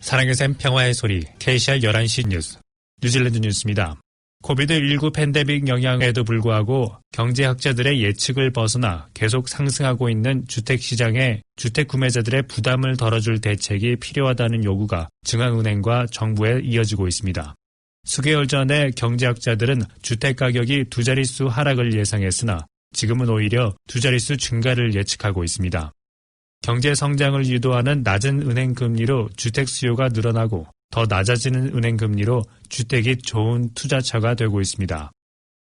사랑의 샘 평화의 소리 KCR 11시 뉴스 뉴질랜드 뉴스입니다. 코비드-19 팬데믹 영향에도 불구하고 경제학자들의 예측을 벗어나 계속 상승하고 있는 주택시장에 주택 구매자들의 부담을 덜어줄 대책이 필요하다는 요구가 중앙은행과 정부에 이어지고 있습니다. 수개월 전에 경제학자들은 주택가격이 두 자릿수 하락을 예상했으나 지금은 오히려 두 자릿수 증가를 예측하고 있습니다. 경제 성장을 유도하는 낮은 은행 금리로 주택 수요가 늘어나고 더 낮아지는 은행 금리로 주택이 좋은 투자처가 되고 있습니다.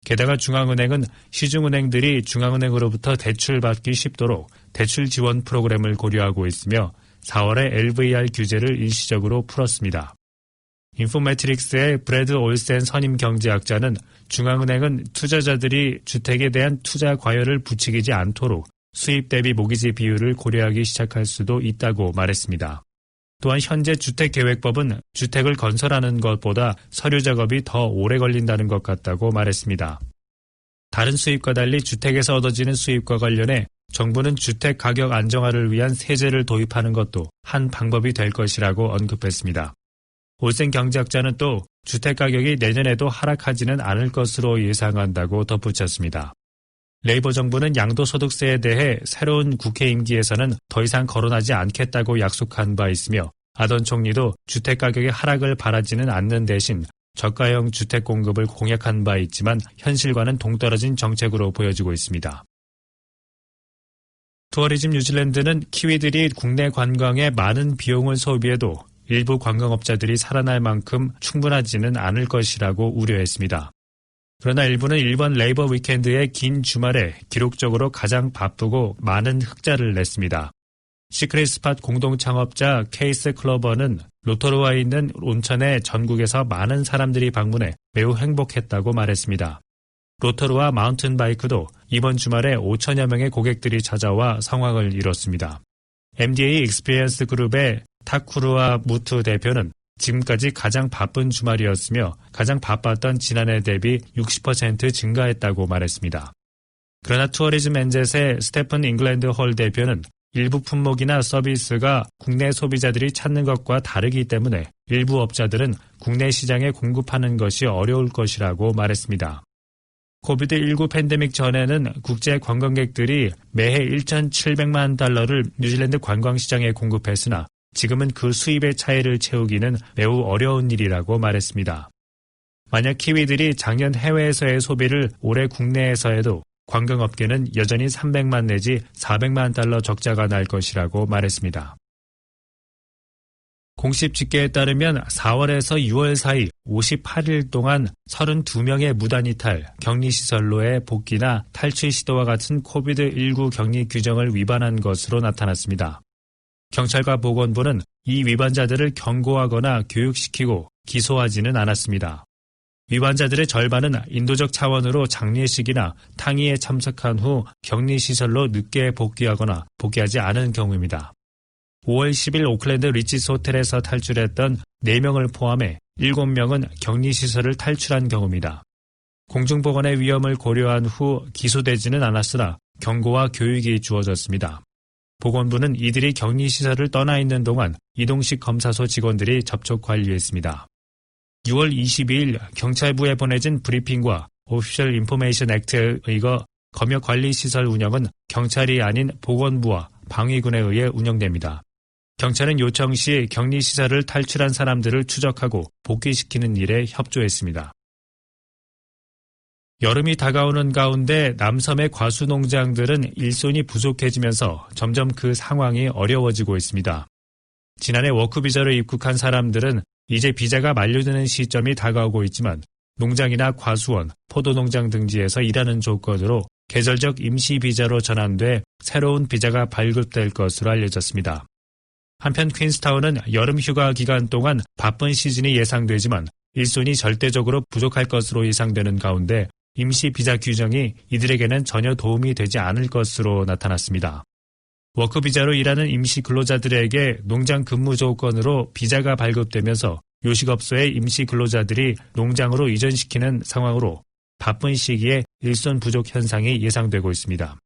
게다가 중앙은행은 시중은행들이 중앙은행으로부터 대출받기 쉽도록 대출 지원 프로그램을 고려하고 있으며 4월에 LVR 규제를 일시적으로 풀었습니다. 인포메트릭스의 브래드 올센 선임 경제학자는 중앙은행은 투자자들이 주택에 대한 투자 과열을 부추기지 않도록 수입 대비 모기지 비율을 고려하기 시작할 수도 있다고 말했습니다. 또한 현재 주택계획법은 주택을 건설하는 것보다 서류 작업이 더 오래 걸린다는 것 같다고 말했습니다. 다른 수입과 달리 주택에서 얻어지는 수입과 관련해 정부는 주택 가격 안정화를 위한 세제를 도입하는 것도 한 방법이 될 것이라고 언급했습니다. 올센 경제학자는 또 주택 가격이 내년에도 하락하지는 않을 것으로 예상한다고 덧붙였습니다. 레이버 정부는 양도소득세에 대해 새로운 국회 임기에서는 더 이상 거론하지 않겠다고 약속한 바 있으며 아던 총리도 주택가격의 하락을 바라지는 않는 대신 저가형 주택 공급을 공약한 바 있지만 현실과는 동떨어진 정책으로 보여지고 있습니다. 투어리즘 뉴질랜드는 키위들이 국내 관광에 많은 비용을 소비해도 일부 관광업자들이 살아날 만큼 충분하지는 않을 것이라고 우려했습니다. 그러나 일부는 이번 레이버 위켄드의 긴 주말에 기록적으로 가장 바쁘고 많은 흑자를 냈습니다. 시크릿 스팟 공동 창업자 케이스 클로버는 로토루아에 있는 온천에 전국에서 많은 사람들이 방문해 매우 행복했다고 말했습니다. 로토루아 마운틴 바이크도 이번 주말에 5천여 명의 고객들이 찾아와 성황을 이뤘습니다. MDA 익스피리언스 그룹의 타쿠루아 무투 대표는 지금까지 가장 바쁜 주말이었으며 가장 바빴던 지난해 대비 60% 증가했다고 말했습니다. 그러나 투어리즘 엔젯의 스테픈 잉글랜드 홀 대표는 일부 품목이나 서비스가 국내 소비자들이 찾는 것과 다르기 때문에 일부 업자들은 국내 시장에 공급하는 것이 어려울 것이라고 말했습니다. 코비드-19 팬데믹 전에는 국제 관광객들이 매해 1,700만 달러를 뉴질랜드 관광시장에 공급했으나 지금은 그 수입의 차이를 채우기는 매우 어려운 일이라고 말했습니다. 만약 키위들이 작년 해외에서의 소비를 올해 국내에서 해도 관광업계는 여전히 300만 내지 400만 달러 적자가 날 것이라고 말했습니다. 공식 집계에 따르면 4월에서 6월 사이 58일 동안 32명의 무단이탈, 격리시설로의 복귀나 탈출 시도와 같은 코비드-19 격리 규정을 위반한 것으로 나타났습니다. 경찰과 보건부는 이 위반자들을 경고하거나 교육시키고 기소하지는 않았습니다. 위반자들의 절반은 인도적 차원으로 장례식이나 탕의에 참석한 후 격리시설로 늦게 복귀하거나 복귀하지 않은 경우입니다. 5월 10일 오클랜드 리치스 호텔에서 탈출했던 4명을 포함해 7명은 격리시설을 탈출한 경우입니다. 공중보건의 위험을 고려한 후 기소되지는 않았으나 경고와 교육이 주어졌습니다. 보건부는 이들이 격리시설을 떠나 있는 동안 이동식 검사소 직원들이 접촉 관리했습니다. 6월 22일 경찰부에 보내진 브리핑과 오피셜 인포메이션 액트에 의거 검역관리시설 운영은 경찰이 아닌 보건부와 방위군에 의해 운영됩니다. 경찰은 요청 시 격리시설을 탈출한 사람들을 추적하고 복귀시키는 일에 협조했습니다. 여름이 다가오는 가운데 남섬의 과수 농장들은 일손이 부족해지면서 점점 그 상황이 어려워지고 있습니다. 지난해 워크비자로 입국한 사람들은 이제 비자가 만료되는 시점이 다가오고 있지만 농장이나 과수원, 포도농장 등지에서 일하는 조건으로 계절적 임시비자로 전환돼 새로운 비자가 발급될 것으로 알려졌습니다. 한편 퀸스타운은 여름 휴가 기간 동안 바쁜 시즌이 예상되지만 일손이 절대적으로 부족할 것으로 예상되는 가운데 임시 비자 규정이 이들에게는 전혀 도움이 되지 않을 것으로 나타났습니다. 워크비자로 일하는 임시 근로자들에게 농장 근무 조건으로 비자가 발급되면서 요식업소의 임시 근로자들이 농장으로 이전시키는 상황으로 바쁜 시기에 일손 부족 현상이 예상되고 있습니다.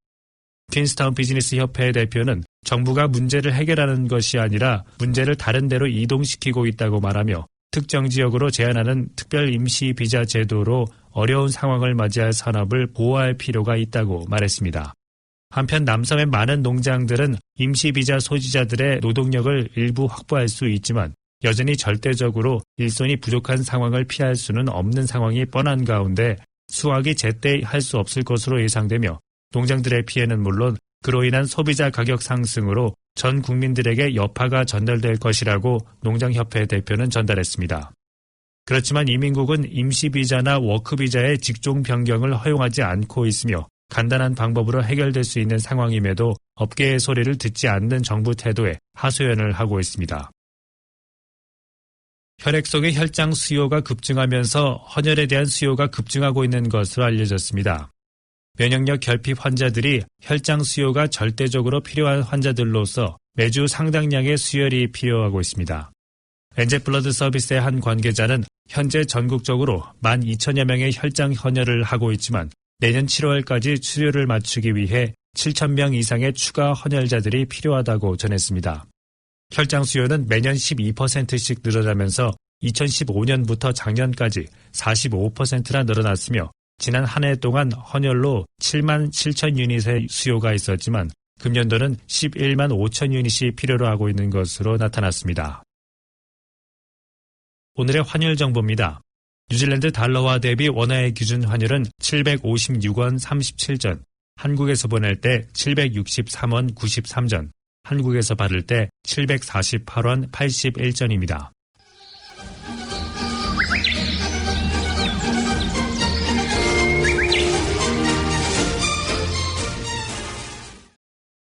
퀸스타운 비즈니스 협회 대표는 정부가 문제를 해결하는 것이 아니라 문제를 다른 데로 이동시키고 있다고 말하며 특정 지역으로 제한하는 특별 임시 비자 제도로 어려운 상황을 맞이할 산업을 보호할 필요가 있다고 말했습니다. 한편 남섬의 많은 농장들은 임시 비자 소지자들의 노동력을 일부 확보할 수 있지만 여전히 절대적으로 일손이 부족한 상황을 피할 수는 없는 상황이 뻔한 가운데 수확이 제때 할 수 없을 것으로 예상되며 농장들의 피해는 물론 그로 인한 소비자 가격 상승으로 전 국민들에게 여파가 전달될 것이라고 농장협회 대표는 전달했습니다. 그렇지만 이민국은 임시비자나 워크비자의 직종 변경을 허용하지 않고 있으며 간단한 방법으로 해결될 수 있는 상황임에도 업계의 소리를 듣지 않는 정부 태도에 하소연을 하고 있습니다. 혈액 속의 혈장 수요가 급증하면서 헌혈에 대한 수요가 급증하고 있는 것으로 알려졌습니다. 면역력 결핍 환자들이 혈장 수요가 절대적으로 필요한 환자들로서 매주 상당량의 수혈이 필요하고 있습니다. 엔젯블러드 서비스의 한 관계자는 현재 전국적으로 12,000여 명의 혈장 헌혈을 하고 있지만 내년 7월까지 수요를 맞추기 위해 7,000명 이상의 추가 헌혈자들이 필요하다고 전했습니다. 혈장 수요는 매년 12%씩 늘어나면서 2015년부터 작년까지 45%나 늘어났으며 지난 한 해 동안 헌혈로 7만 7천 유닛의 수요가 있었지만 금년도는 11만 5천 유닛이 필요로 하고 있는 것으로 나타났습니다. 오늘의 환율 정보입니다. 뉴질랜드 달러화 대비 원화의 기준 환율은 756원 37전, 한국에서 보낼 때 763원 93전, 한국에서 받을 때 748원 81전입니다.